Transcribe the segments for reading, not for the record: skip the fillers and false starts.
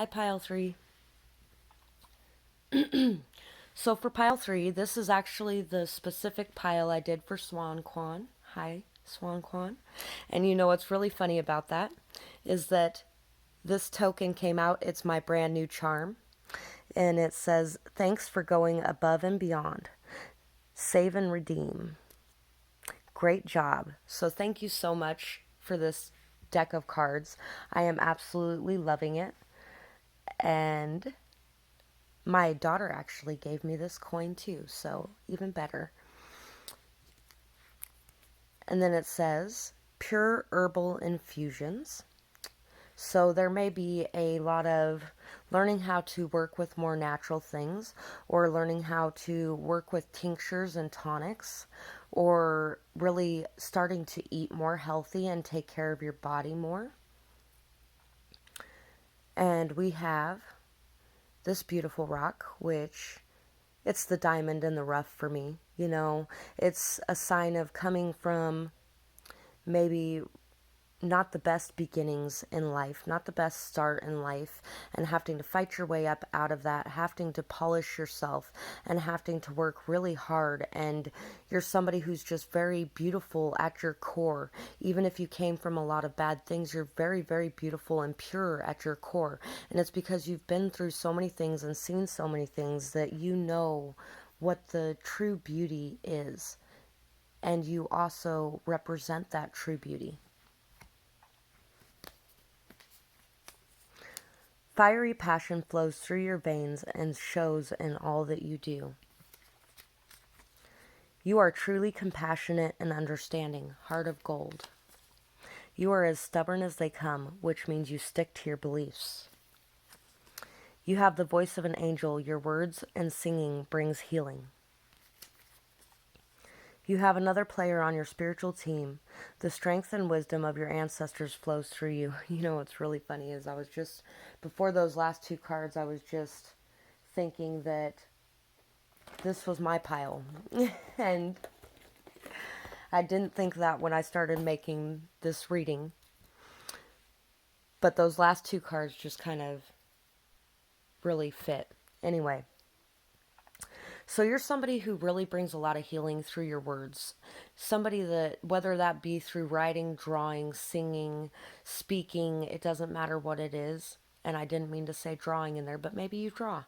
Hi, pile 3. So for pile 3, this is actually the specific pile I did for Swan Kwon. Hi, Swan Kwon. And you know what's really funny about that is that this token came out. It's my brand new charm. And it says, "Thanks for going above and beyond. Save and redeem. Great job." So thank you so much for this deck of cards. I am absolutely loving it. And my daughter actually gave me this coin too, so even better. And then it says pure herbal infusions. So there may be a lot of learning how to work with more natural things, or learning how to work with tinctures and tonics, or really starting to eat more healthy and take care of your body more. And we have this beautiful rock, which it's the diamond in the rough for me. It's a sign of coming from maybe not the best beginnings in life, not the best start in life, and having to fight your way up out of that, having to polish yourself, and having to work really hard. And you're somebody who's just very beautiful at your core. Even if you came from a lot of bad things, you're very, very beautiful and pure at your core. And it's because you've been through so many things and seen so many things that you know what the true beauty is. And you also represent that true beauty. Fiery passion flows through your veins and shows in all that you do. You are truly compassionate and understanding, heart of gold. You are as stubborn as they come, which means you stick to your beliefs. You have the voice of an angel. Your words and singing brings healing. You have another player on your spiritual team. The strength and wisdom of your ancestors flows through you. You know what's really funny is before those last two cards, I was just thinking that this was my pile. And I didn't think that when I started making this reading. But those last two cards just kind of really fit. Anyway. So you're somebody who really brings a lot of healing through your words. Somebody that, whether that be through writing, drawing, singing, speaking, it doesn't matter what it is. And I didn't mean to say drawing in there, but maybe you draw.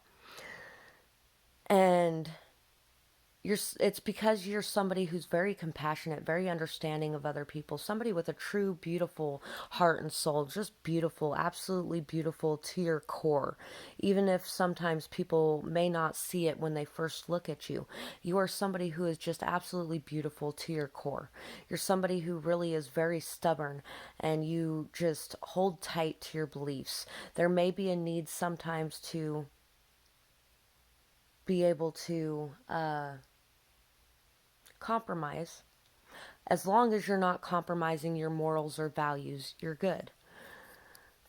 And it's because you're somebody who's very compassionate, very understanding of other people, somebody with a true, beautiful heart and soul, just beautiful, absolutely beautiful to your core. Even if sometimes people may not see it when they first look at you, you are somebody who is just absolutely beautiful to your core. You're somebody who really is very stubborn, and you just hold tight to your beliefs. There may be a need sometimes to be able to compromise. As long as you're not compromising your morals or values, you're good.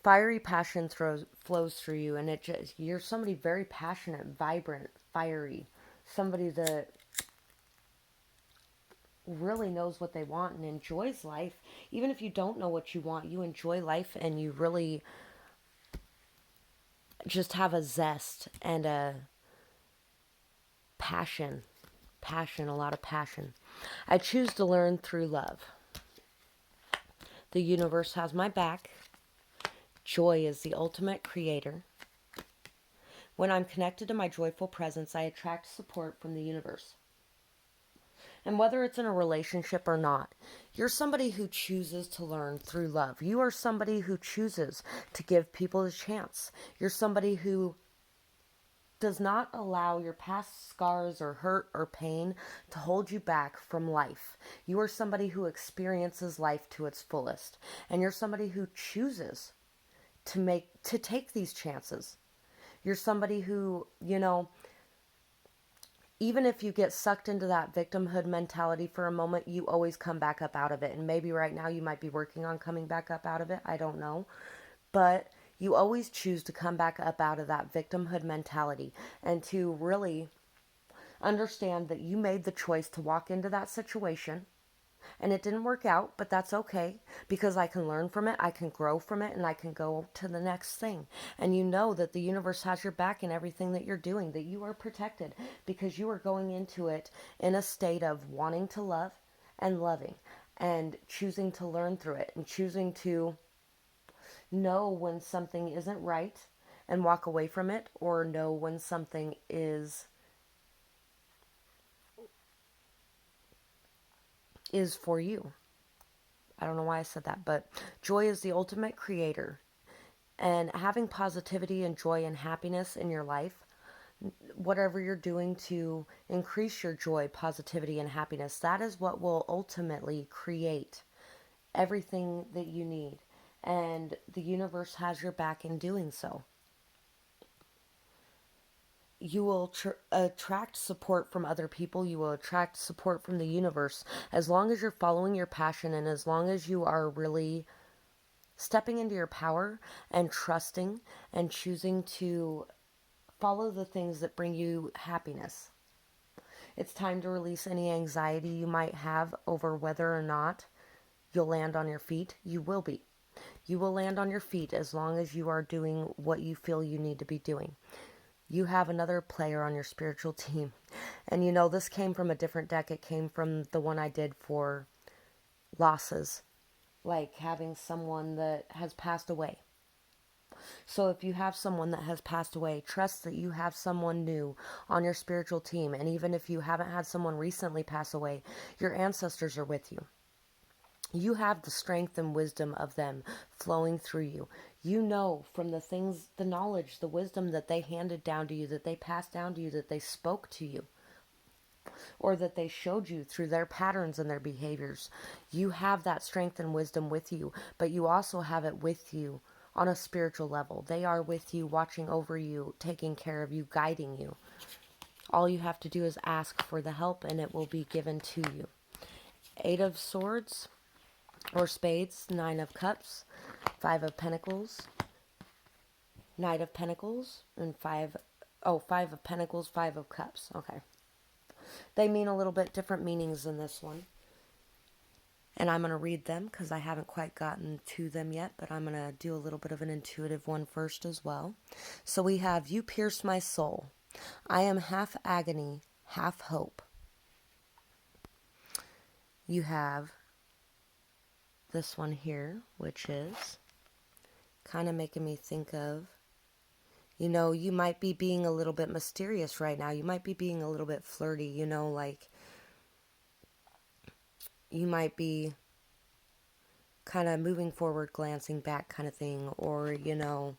Fiery passion flows through you, and you're somebody very passionate, vibrant, fiery. Somebody that really knows what they want and enjoys life. Even if you don't know what you want, you enjoy life, and you really just have a zest and a passion. A lot of passion. I choose to learn through love. The universe has my back. Joy is the ultimate creator. When I'm connected to my joyful presence, I attract support from the universe. And whether it's in a relationship or not, you're somebody who chooses to learn through love. You are somebody who chooses to give people a chance. You're somebody who does not allow your past scars or hurt or pain to hold you back from life. You are somebody who experiences life to its fullest. And you're somebody who chooses to take these chances. You're somebody who, even if you get sucked into that victimhood mentality for a moment, you always come back up out of it. And maybe right now you might be working on coming back up out of it. I don't know. But you always choose to come back up out of that victimhood mentality and to really understand that you made the choice to walk into that situation And it didn't work out, but that's okay because I can learn from it, I can grow from it, and I can go to the next thing. And you know that the universe has your back in everything that you're doing, that you are protected because you are going into it in a state of wanting to love and loving and choosing to learn through it and choosing to know when something isn't right and walk away from it, or know when something is for you. I don't know why I said that, but joy is the ultimate creator. And having positivity and joy and happiness in your life, whatever you're doing to increase your joy, positivity, and happiness, that is what will ultimately create everything that you need. And the universe has your back in doing so. You will attract support from other people. You will attract support from the universe as long as you're following your passion and as long as you are really stepping into your power and trusting and choosing to follow the things that bring you happiness. It's time to release any anxiety you might have over whether or not you'll land on your feet. You will be. You will land on your feet as long as you are doing what you feel you need to be doing. You have another player on your spiritual team. And you know, this came from a different deck. It came from the one I did for losses, like having someone that has passed away. So if you have someone that has passed away, trust that you have someone new on your spiritual team. And even if you haven't had someone recently pass away, your ancestors are with you. You have the strength and wisdom of them flowing through you. You know from the things, the knowledge, the wisdom that they handed down to you, that they passed down to you, that they spoke to you, or that they showed you through their patterns and their behaviors. You have that strength and wisdom with you, but you also have it with you on a spiritual level. They are with you, watching over you, taking care of you, guiding you. All you have to do is ask for the help and it will be given to you. 8 of Swords or Spades, 9 of Cups, 5 of Pentacles, Knight of Pentacles, and 5 of Pentacles, 5 of Cups. Okay. They mean a little bit different meanings in this one. And I'm going to read them because I haven't quite gotten to them yet, but I'm going to do a little bit of an intuitive one first as well. So we have, you pierce my soul. I am half agony, half hope. You have this one here, which is kind of making me think of, you know, you might be being a little bit mysterious right now. You might be being a little bit flirty, you know, like you might be kind of moving forward, glancing back kind of thing, or, you know,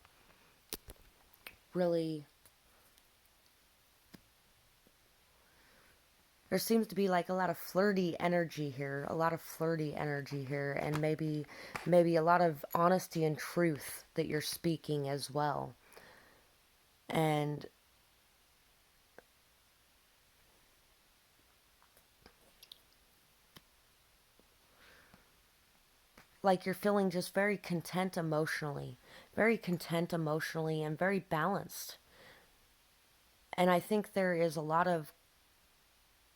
really, there seems to be like a lot of flirty energy here, and maybe a lot of honesty and truth that you're speaking as well. And like you're feeling just very content emotionally and very balanced. And I think there is a lot of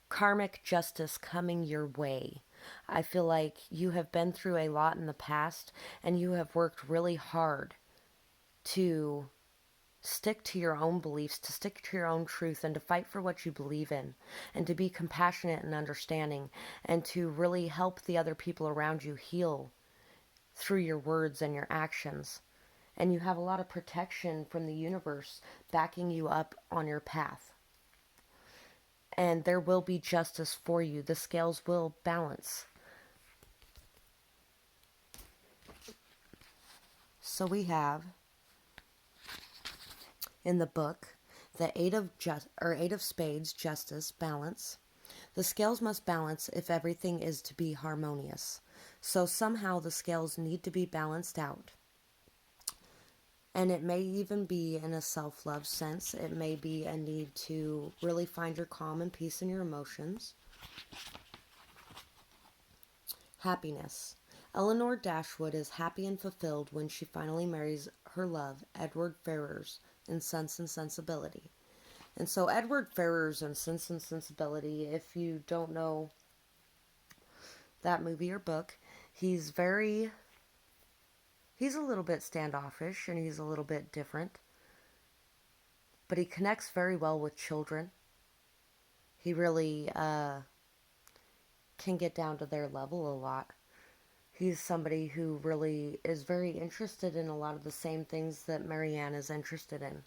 karmic justice coming your way. I feel like you have been through a lot in the past and you have worked really hard to stick to your own beliefs, to stick to your own truth, and to fight for what you believe in, and to be compassionate and understanding, and to really help the other people around you heal through your words and your actions. And you have a lot of protection from the universe backing you up on your path. And there will be justice for you. The scales will balance. So we have in the book the eight of spades, justice, balance. The scales must balance if everything is to be harmonious. So somehow the scales need to be balanced out. And it may even be in a self-love sense. It may be a need to really find your calm and peace in your emotions. Happiness. Eleanor Dashwood is happy and fulfilled when she finally marries her love, Edward Ferrars, in Sense and Sensibility. And so Edward Ferrars in Sense and Sensibility, if you don't know that movie or book. He's he's a little bit standoffish and he's a little bit different, but he connects very well with children. He really can get down to their level a lot. He's somebody who really is very interested in a lot of the same things that Marianne is interested in.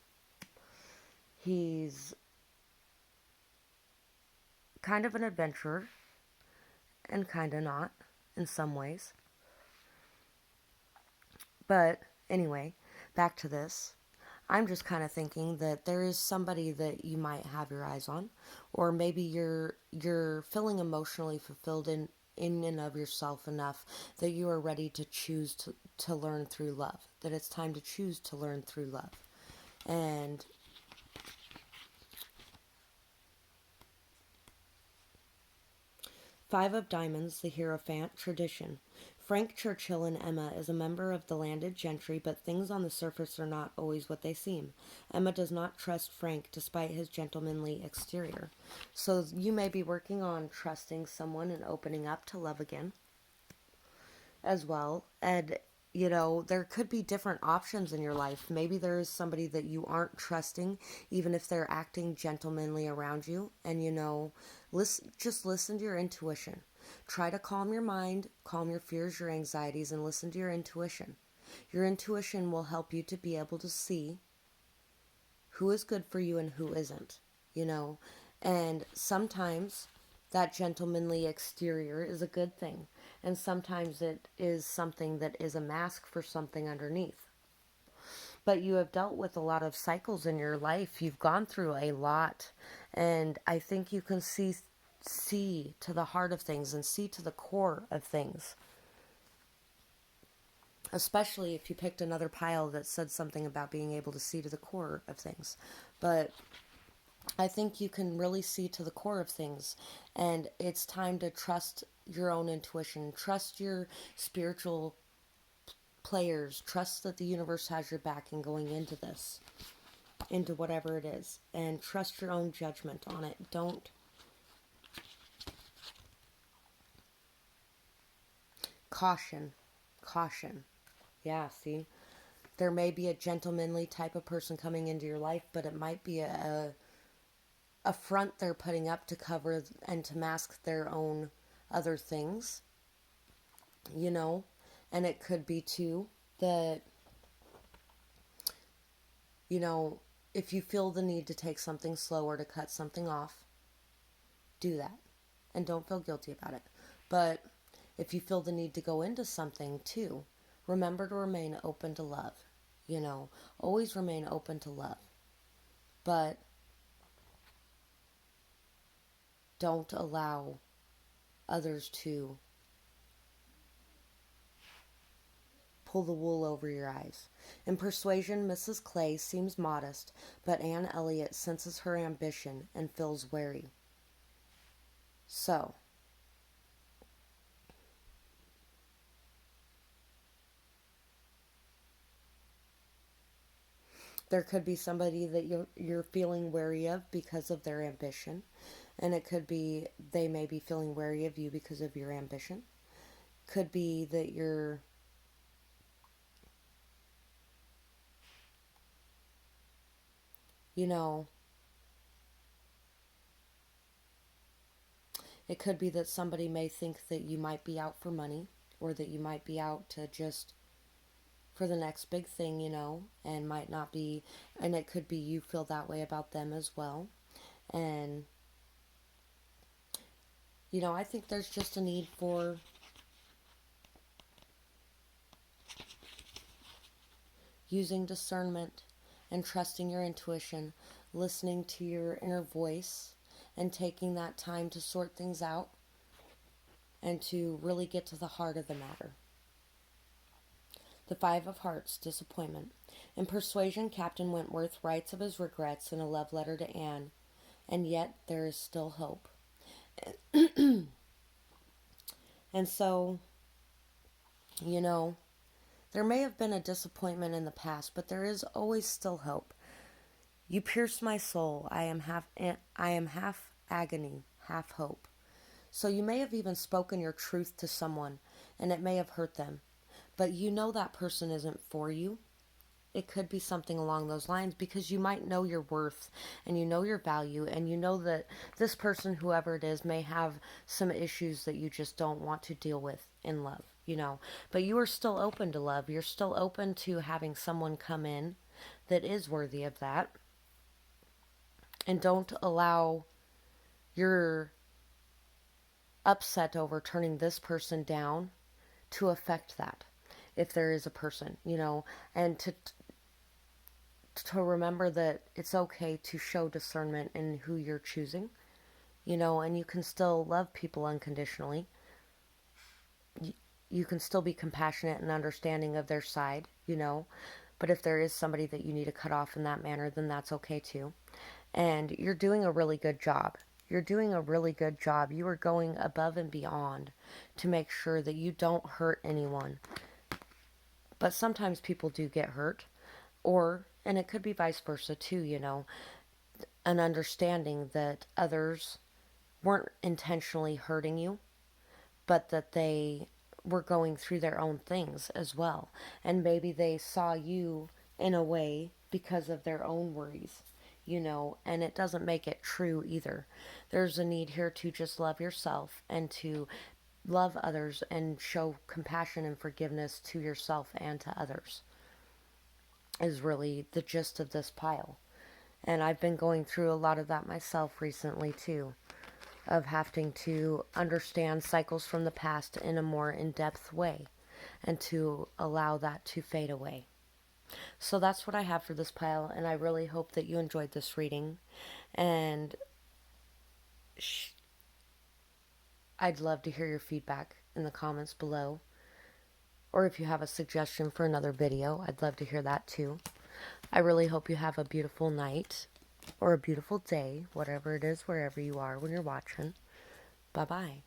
He's kind of an adventurer and kind of not in some ways. But anyway, back to this. I'm just kind of thinking that there is somebody that you might have your eyes on, or maybe you're feeling emotionally fulfilled in and of yourself enough that you are ready to choose to learn through love. That it's time to choose to learn through love. And Five of Diamonds, the Hierophant, tradition. Frank Churchill and Emma is a member of the landed gentry, but things on the surface are not always what they seem. Emma does not trust Frank despite his gentlemanly exterior. So you may be working on trusting someone and opening up to love again as well. And, you know, there could be different options in your life. Maybe there is somebody that you aren't trusting, even if they're acting gentlemanly around you. And, you know, just listen to your intuition. Try to calm your mind, calm your fears, your anxieties, and listen to your intuition. Your intuition will help you to be able to see who is good for you and who isn't, you know. And sometimes that gentlemanly exterior is a good thing. And sometimes it is something that is a mask for something underneath. But you have dealt with a lot of cycles in your life. You've gone through a lot. And I think you can see to the heart of things and see to the core of things. Especially if you picked another pile that said something about being able to see to the core of things. But I think you can really see to the core of things, and it's time to trust your own intuition, trust your spiritual players, trust that the universe has your back in going into this, into whatever it is, and trust your own judgment on it. Don't caution, caution. Yeah, see, there may be a gentlemanly type of person coming into your life, but it might be a front they're putting up to cover and to mask their own other things, you know. And it could be too that, you know, if you feel the need to take something slow or to cut something off, do that and don't feel guilty about it. But if you feel the need to go into something too, remember to remain open to love, you know. Always remain open to love, but don't allow others to pull the wool over your eyes. In Persuasion, Mrs. Clay seems modest, but Anne Elliot senses her ambition and feels wary. So, there could be somebody that you're feeling wary of because of their ambition. And it could be they may be feeling wary of you because of your ambition. Could be that you're, you know, it could be that somebody may think that you might be out for money, or that you might be out to just for the next big thing, you know, and might not be, and it could be you feel that way about them as well. And, you know, I think there's just a need for using discernment and trusting your intuition, listening to your inner voice, and taking that time to sort things out and to really get to the heart of the matter. The Five of Hearts, disappointment. In Persuasion, Captain Wentworth writes of his regrets in a love letter to Anne, and yet there is still hope. And so, you know, there may have been a disappointment in the past, but there is always still hope. You pierce my soul. I am half agony, half hope. So you may have even spoken your truth to someone and it may have hurt them. But you know that person isn't for you. It could be something along those lines because you might know your worth and you know your value and you know that this person, whoever it is, may have some issues that you just don't want to deal with in love, you know. But you are still open to love. You're still open to having someone come in that is worthy of that. And don't allow your upset over turning this person down to affect that, if there is a person, you know, and to remember that it's okay to show discernment in who you're choosing, you know, and you can still love people unconditionally. You can still be compassionate and understanding of their side, you know, but if there is somebody that you need to cut off in that manner, then that's okay too. And you're doing a really good job. You're doing a really good job. You are going above and beyond to make sure that you don't hurt anyone. But sometimes people do get hurt, or, and it could be vice versa too, you know, an understanding that others weren't intentionally hurting you, but that they were going through their own things as well. And maybe they saw you in a way because of their own worries, you know, and it doesn't make it true either. There's a need here to just love yourself and to love others and show compassion and forgiveness to yourself and to others, is really the gist of this pile. And I've been going through a lot of that myself recently too, of having to understand cycles from the past in a more in-depth way and to allow that to fade away. So that's what I have for this pile, and I really hope that you enjoyed this reading. And I'd love to hear your feedback in the comments below. Or if you have a suggestion for another video, I'd love to hear that too. I really hope you have a beautiful night or a beautiful day, whatever it is, wherever you are when you're watching. Bye-bye.